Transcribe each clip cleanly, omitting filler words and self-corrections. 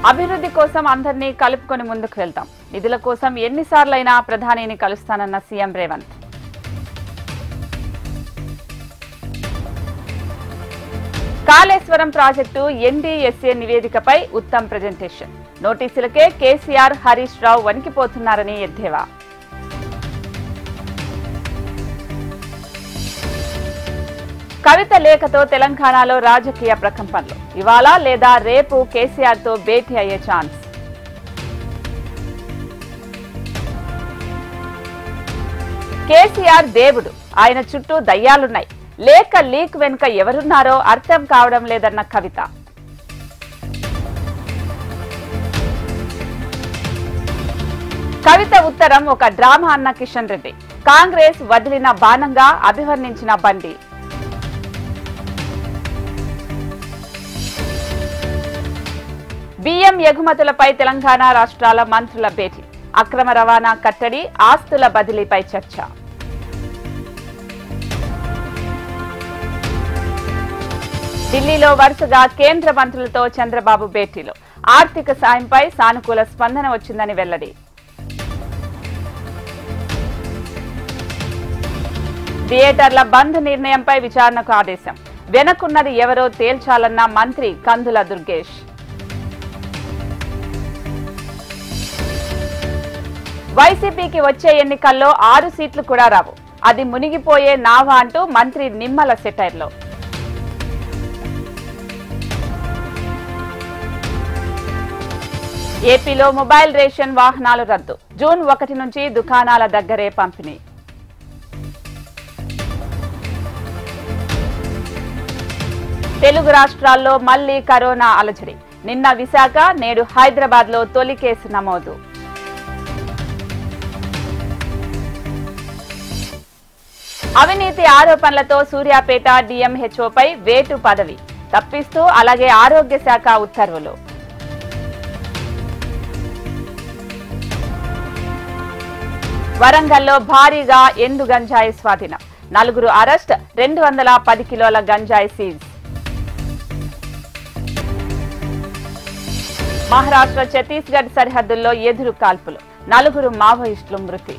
అభివృద్ధి కోసం అందరినీ కలుపుకొని ముందుకు వెళ్తాం. నిధుల కోసం ఎన్నిసార్లైనా ప్రధానిని కలుస్తానన్న CM Revanth. Kaleshwaram project NDSA నివేదికపై ఉత్తమ్ ప్రెజెంటేషన్. నోటీసులకే కేసీఆర్, హరీష్ రావు వణికిపోతున్నారని ఎద్దేవా. కవిత లేఖతో తెలంగాణలో రాజకీయ ప్రకంపనలు. ఇవాళ లేదా రేపు కేసీఆర్ తో భేటీ అయ్యే ఛాన్స్. కేసీఆర్ దేవుడు, ఆయన చుట్టూ దయ్యాలున్నాయి. లేఖ లీక్ వెనుక ఎవరున్నారో అర్థం కావడం లేదన్న కవిత. కవిత ఉత్తరం ఒక డ్రామా అన్న కిషన్ రెడ్డి. కాంగ్రెస్ వదిలిన బాణంగా అభివర్ణించిన బండి. బియ్యం ఎగుమతులపై తెలంగాణ రాష్ట్రాల మంత్రుల భేటీ. అక్రమ రవాణా కట్టడి, ఆస్తుల బదిలీపై చర్చ. ఢిల్లీలో వరుసగా కేంద్ర మంత్రులతో చంద్రబాబు భేటీలు. ఆర్థిక సాయంపై సానుకూల స్పందన వచ్చిందని వెల్లడి. థియేటర్ల బంద్ నిర్ణయంపై విచారణకు ఆదేశం. వెనకున్నది ఎవరో తేల్చాలన్న మంత్రి కందుల దుర్గేష్. వైసీపీకి వచ్చే ఎన్నికల్లో 6 సీట్లు కూడా రావు. అది మునిగిపోయే నావా అంటూ మంత్రి నిమ్మల సెటైర్లో. ఏపీలో మొబైల్ రేషన్ వాహనాలు రద్దు. జూన్ 1 నుంచి దుకాణాల దగ్గరే పంపిణీ. తెలుగు రాష్ట్రాల్లో మళ్లీ కరోనా అలజడి. నిన్న విశాఖ, నేడు హైదరాబాద్ లో తొలి కేసు నమోదు. అవినీతి ఆరోపణలతో సూర్యాపేట డిఎంహెచ్ఓపై వేటు పదవి తప్పిస్తూ అలాగే ఆరోగ్య శాఖ ఉత్తర్వులు. వరంగల్లో భారీగా ఎండు గంజాయి స్వాధీనం. 4 అరెస్ట్, 210 కిలోల గంజాయి సీజ్. మహారాష్ట్ర ఛత్తీస్గఢ్ సరిహద్దుల్లో ఎదురు కాల్పులు. 4 మావోయిస్టులు మృతి.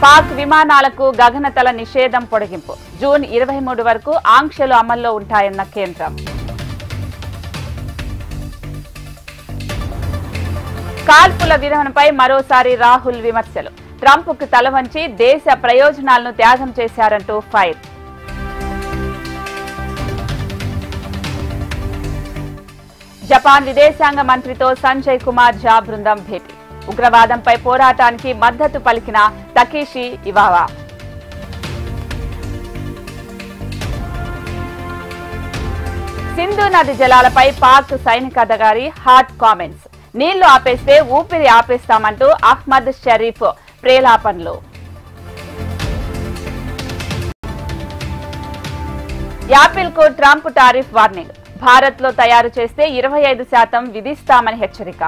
పాక్ విమానాలకు గగనతల నిషేధం పొడిగింపు. జూన్ 23 వరకు ఆంక్షలు అమల్లో ఉంటాయన్న కేంద్రం. కాల్పుల విరమణపై మరోసారి రాహుల్ విమర్శలు. ట్రంప్కు తలవంచి దేశ ప్రయోజనాలను త్యాగం చేశారంటూ ఫైర్. జపాన్ విదేశాంగ మంత్రితో సంజయ్ కుమార్ ఝా బృందం భేటీ. ఉగ్రవాదంపై పోరాటానికి మద్దతు పలికిన తకీషి ఇవావా. సింధు నది జలాలపై పాక్ సైనికాధికారి హాట్ కామెంట్స్. నీళ్లు ఆపేస్తే ఊపిరి ఆపేస్తామంటూ అహ్మద్ షరీఫ్ ప్రేలాపనలు. యాపిల్ కు ట్రంప్ టారిఫ్ వార్నింగ్. భారత్ లో తయారు చేస్తే 25% విధిస్తామని హెచ్చరిక.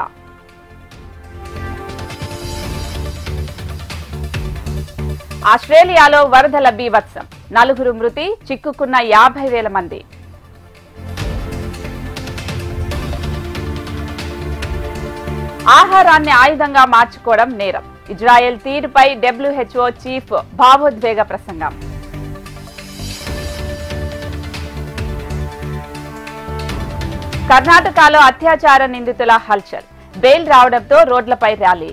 ఆస్ట్రేలియాలో వరదల బీభత్సం. 4 మృతి, చిక్కుకున్న 50,000 మంది. ఆహారాన్ని ఆయుధంగా మార్చుకోవడం నేరం. ఇజ్రాయెల్ తీరుపై WHO చీఫ్ భావోద్వేగ ప్రసంగం. కర్ణాటకలో అత్యాచార నిందితుల హల్చల్. బెయిల్ రావడంతో రోడ్లపై ర్యాలీ.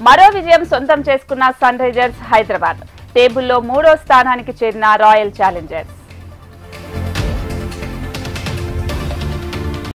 మరో విజయం సొంతం చేసుకున్న సన్ రైజర్స్ హైదరాబాద్. టేబుల్లో 3వ స్థానానికి చేరిన రాయల్ ఛాలెంజర్స్.